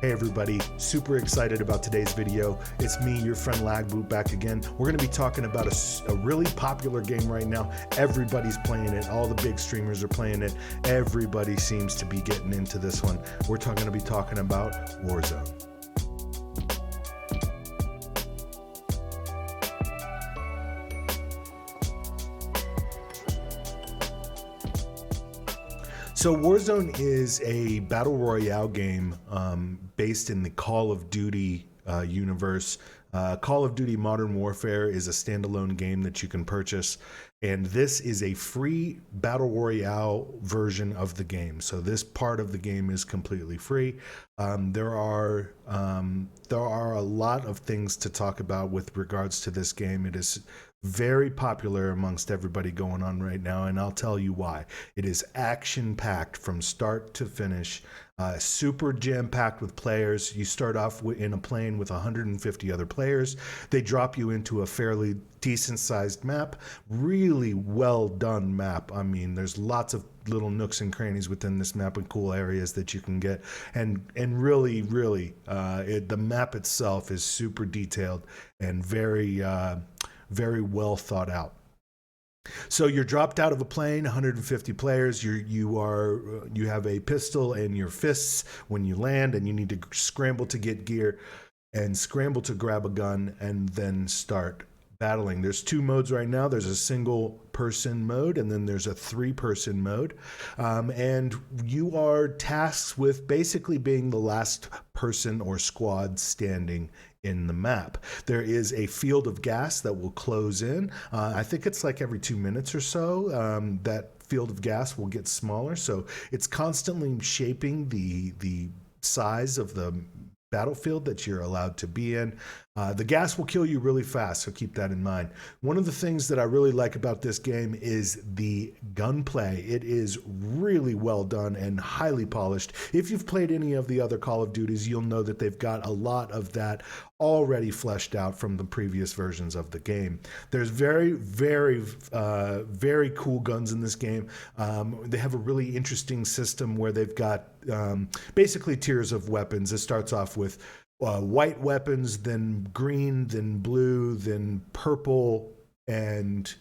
Hey everybody, super excited about today's video. It's me, your friend Lagboot, back again. We're going to be talking about a really popular game right now. Everybody's playing it. All the big streamers are playing it. Everybody seems to be getting into this one. We're going to be talking about Warzone. So Warzone is a battle royale game based in the Call of Duty universe. Call of Duty Modern Warfare is a standalone game that you can purchase, and this is a free battle royale version of the game. So this part of the game is completely free. There are a lot of things to talk about with regards to this game. It is very popular amongst everybody going on right now, and I'll tell you why. It is action-packed from start to finish, super jam-packed with players. You start off in a plane with 150 other players. They drop you into a fairly decent-sized map, really well-done map. I mean, there's lots of little nooks and crannies within this map and cool areas that you can get, and really the map itself is super detailed and very well thought out. So you're dropped out of a plane, 150 players. You have a pistol in your fists when you land, and you need to scramble to get gear and scramble to grab a gun and then start battling. There's two modes right now. There's a single person mode, and then there's a three-person mode. And you are tasked with basically being the last person or squad standing in the map. There is a field of gas that will close in. I think it's like every 2 minutes or so. That field of gas will get smaller. So it's constantly shaping the size of the battlefield that you're allowed to be in. The gas will kill you really fast, so keep that in mind. One of the things that I really like about this game is the gunplay. It is really well done and highly polished. If you've played any of the other Call of Duties, you'll know that they've got a lot of that already fleshed out from the previous versions of the game. There's very cool guns in this game. They have a really interesting system where they've got basically tiers of weapons. It starts off with white weapons, then green, then blue, then purple, and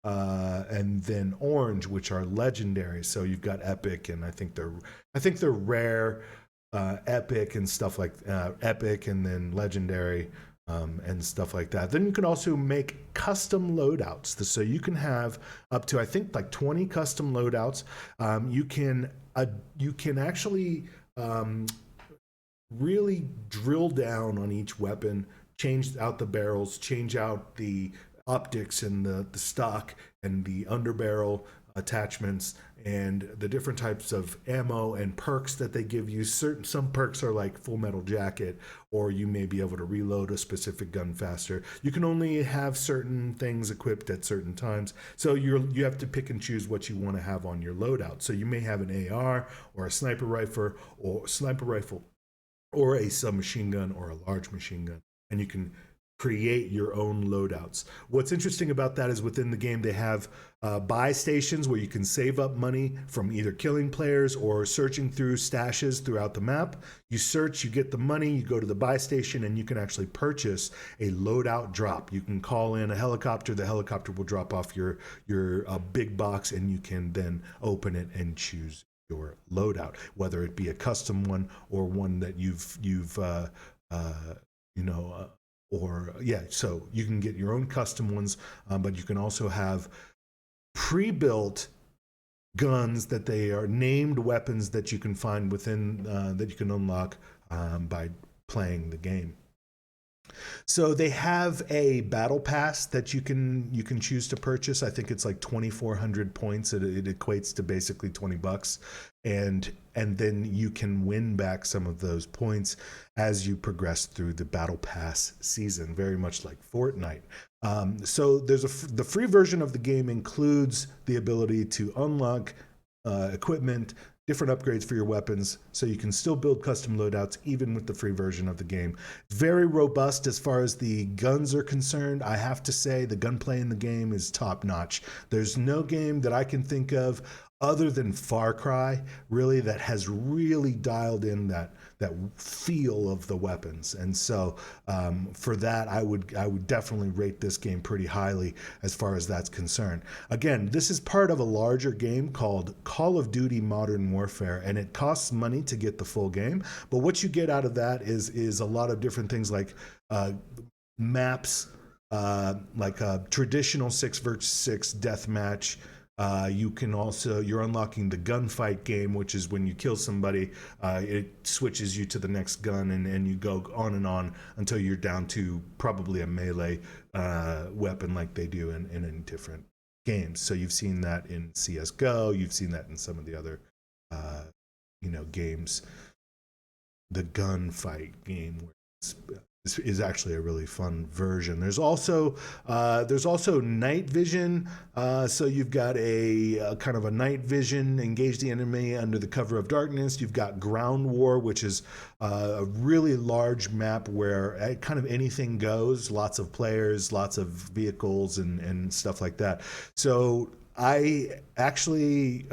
then orange, which are legendary. So you've got epic, and I think they're rare, epic, and stuff like epic, and then legendary, and stuff like that. Then you can also make custom loadouts. So you can have up to, I think, like 20 custom loadouts. You can actually really drill down on each weapon, change out the barrels, change out the optics and the stock and the underbarrel attachments and the different types of ammo and perks that they give you. Some perks are like Full Metal Jacket, or you may be able to reload a specific gun faster. You can only have certain things equipped at certain times, so you have to pick and choose what you want to have on your loadout. So you may have an AR or a sniper rifle or a submachine gun or a large machine gun, and you can create your own loadouts. What's interesting about that is within the game they have buy stations where you can save up money from either killing players or searching through stashes throughout the map. You search, you get the money, you go to the buy station, and you can actually purchase a loadout drop. You can call in a helicopter. The helicopter will drop off your big box, and you can then open it and choose your loadout, whether it be a custom one or one that so you can get your own custom ones, but you can also have pre-built guns that they are named weapons that you can find within that you can unlock by playing the game. So they have a battle pass that you can choose to purchase. I think it's like 2,400 points. It equates to basically $20, and then you can win back some of those points as you progress through the battle pass season, very much like Fortnite. So the free version of the game includes the ability to unlock equipment, different upgrades for your weapons, so you can still build custom loadouts even with the free version of the game. Very robust as far as the guns are concerned. I have to say the gunplay in the game is top notch. There's no game that I can think of other than Far Cry, really, that has really dialed in that feel of the weapons. And so for that, I would definitely rate this game pretty highly as far as that's concerned. Again, this is part of a larger game called Call of Duty Modern Warfare, and it costs money to get the full game. But what you get out of that is a lot of different things like maps, like a traditional 6 versus 6 deathmatch. You can also, you're unlocking the gunfight game, which is when you kill somebody, it switches you to the next gun, and you go on until you're down to probably a melee weapon like they do in different games. So you've seen that in CSGO, you've seen that in some of the other games. The gunfight game where is actually a really fun version. There's also night vision. So you've got a kind of a night vision, engage the enemy under the cover of darkness. You've got ground war, which is a really large map where kind of anything goes. Lots of players, lots of vehicles, and stuff like that. So I actually.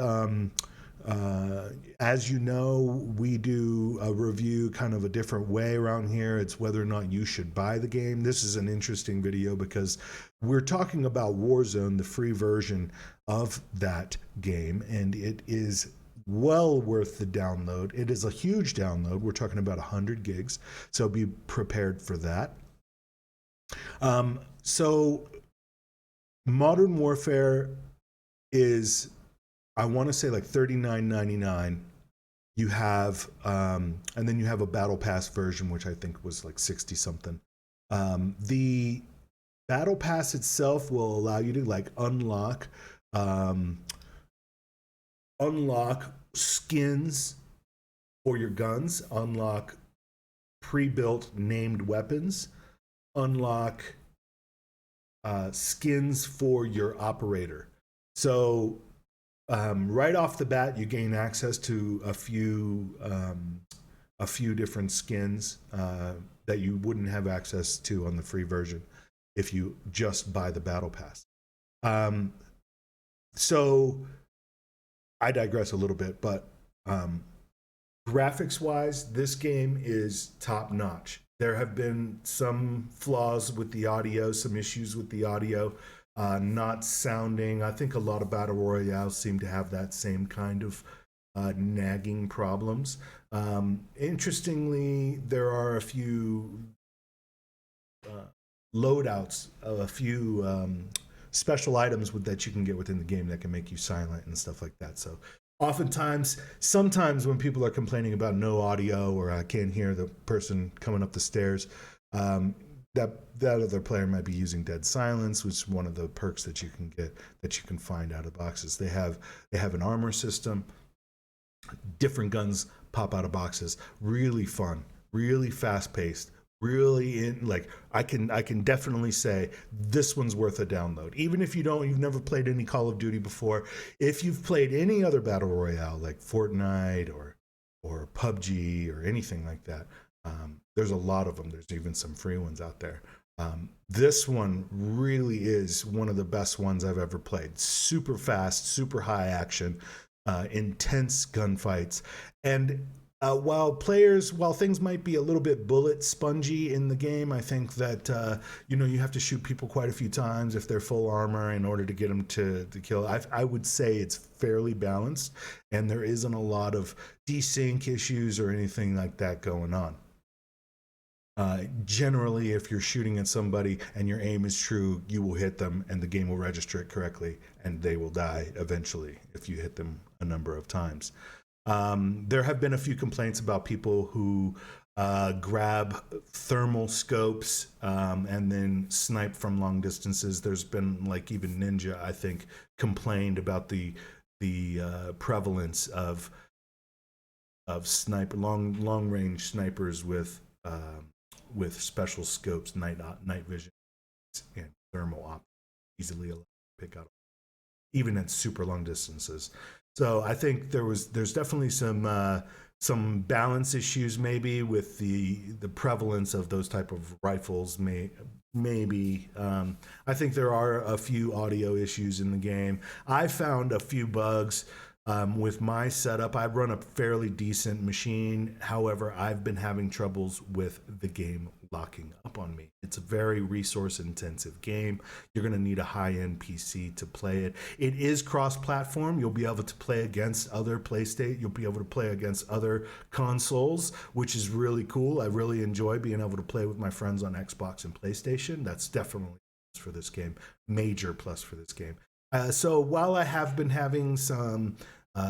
As you know, we do a review kind of a different way around here. It's whether or not you should buy the game. This is an interesting video because we're talking about Warzone, the free version of that game, and it is well worth the download. It is a huge download. We're talking about 100 gigs, so be prepared for that. So Modern Warfare is, I want to say, like $39.99. You have, and then you have a Battle Pass version, which I think was like 60 something. The Battle Pass itself will allow you to like unlock skins for your guns, unlock pre-built named weapons, unlock skins for your operator. So right off the bat, you gain access to a few different skins that you wouldn't have access to on the free version if you just buy the Battle Pass. So I digress a little bit, but graphics-wise, this game is top-notch. There have been some flaws with the audio, some issues with the audio. Not sounding. I think a lot of battle royales seem to have that same kind of nagging problems. Interestingly, there are a few loadouts, a few special items that you can get within the game that can make you silent and stuff like that. So sometimes when people are complaining about no audio or I can't hear the person coming up the stairs, that other player might be using dead silence, which is one of the perks that you can get, that you can find out of boxes. They have an armor system. Different guns pop out of boxes. Really fun, really fast paced, really like I can definitely say this one's worth a download. Even if you've never played any Call of Duty before, if you've played any other battle royale like Fortnite or PUBG or anything like that. There's a lot of them. There's even some free ones out there. This one really is one of the best ones I've ever played. Super fast, super high action, intense gunfights. And while things might be a little bit bullet spongy in the game, I think that you have to shoot people quite a few times if they're full armor in order to get them to kill. I would say it's fairly balanced, and there isn't a lot of desync issues or anything like that going on. Generally, if you're shooting at somebody and your aim is true, you will hit them and the game will register it correctly, and they will die eventually if you hit them a number of times. There have been a few complaints about people who grab thermal scopes and then snipe from long distances. There's been, like, even Ninja, I think, complained about the prevalence of long range snipers with special scopes, night vision, and thermal optics, easily pick out even at super long distances. So I think there's definitely some balance issues maybe with the prevalence of those type of rifles. Maybe I think there are a few audio issues in the game. I found a few bugs. With my setup, I run a fairly decent machine. However, I've been having troubles with the game locking up on me. It's a very resource intensive game. You're going to need a high-end PC to play it. It is cross-platform. You'll be able to play against other PlayStation. You'll be able to play against other consoles, which is really cool. I really enjoy being able to play with my friends on Xbox and PlayStation. That's definitely a plus for this game. Major plus for this game. So while I have been having some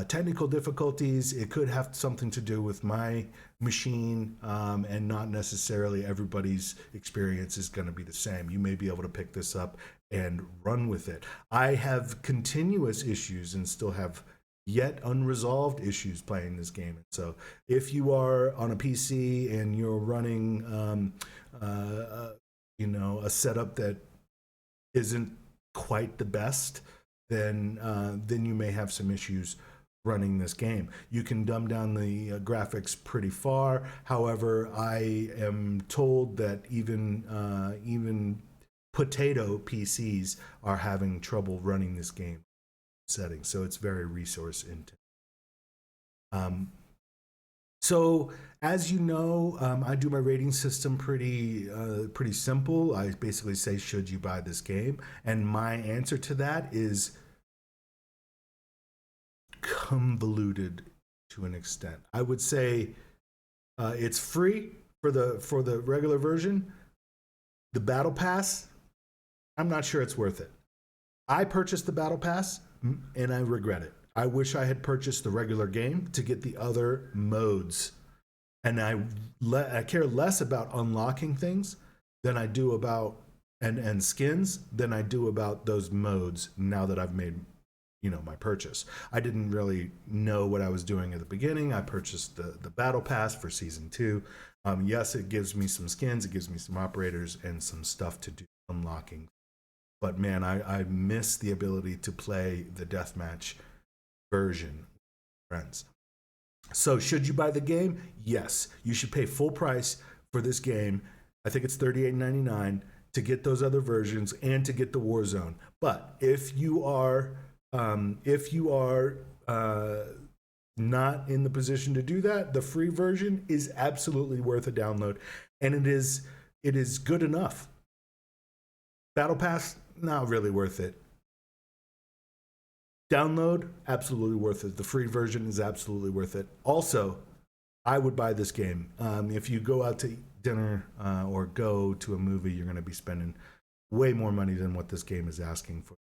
technical difficulties, it could have something to do with my machine, and not necessarily everybody's experience is going to be the same. You may be able to pick this up and run with it. I have continuous issues and still have yet unresolved issues playing this game. So if you are on a PC and you're running a setup that isn't quite the best, then you may have some issues running this game. You can dumb down the graphics pretty far. However, I am told that even potato PCs are having trouble running this game settings, so it's very resource intensive. So as you know, I do my rating system pretty simple. I basically say, should you buy this game? And my answer to that is convoluted to an extent. I would say it's free for the regular version. The battle pass, I'm not sure it's worth it. I purchased the battle pass and I regret it. I wish I had purchased the regular game to get the other modes. And I care less about unlocking things than I do about and skins than I do about those modes now that I've made my purchase. I didn't really know what I was doing at the beginning. I purchased the battle pass for season 2. Yes, it gives me some skins, it gives me some operators and some stuff to do unlocking. But man, I miss the ability to play the deathmatch version with friends. So should you buy the game? Yes, you should pay full price for this game. I think it's $38.99 to get those other versions and to get the Warzone. But if you are not in the position to do that, the free version is absolutely worth a download, and it is good enough. Battle Pass, not really worth it. Download, absolutely worth it. The free version is absolutely worth it. Also, I would buy this game. If you go out to dinner or go to a movie, you're going to be spending way more money than what this game is asking for.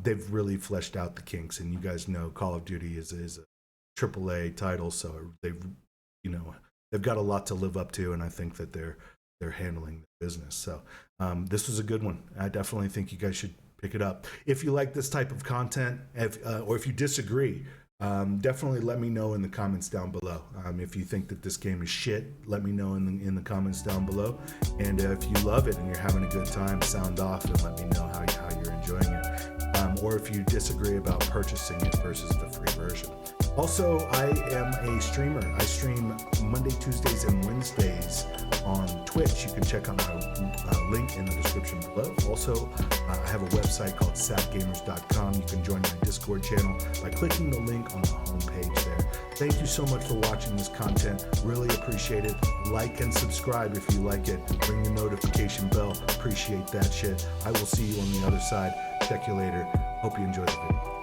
They've really fleshed out the kinks, and you guys know Call of Duty is a AAA title, so they've got a lot to live up to, and I think that they're handling the business. So this was a good one. I definitely think you guys should pick it up. If you like this type of content, or if you disagree, definitely let me know in the comments down below. If you think that this game is shit, let me know in the comments down below. And if you love it and you're having a good time, sound off and let me know how you're enjoying it. Or if you disagree about purchasing it versus the free version. Also, I am a streamer. I stream Monday, Tuesdays, and Wednesdays on Twitch. You can check out my link in the description below. Also, I have a website called sapgamers.com. You can join my Discord channel by clicking the link on the homepage there. Thank you so much for watching this content. Really appreciate it. Like and subscribe if you like it. Ring the notification bell. Appreciate that shit. I will see you on the other side. Check you later. Hope you enjoyed the video.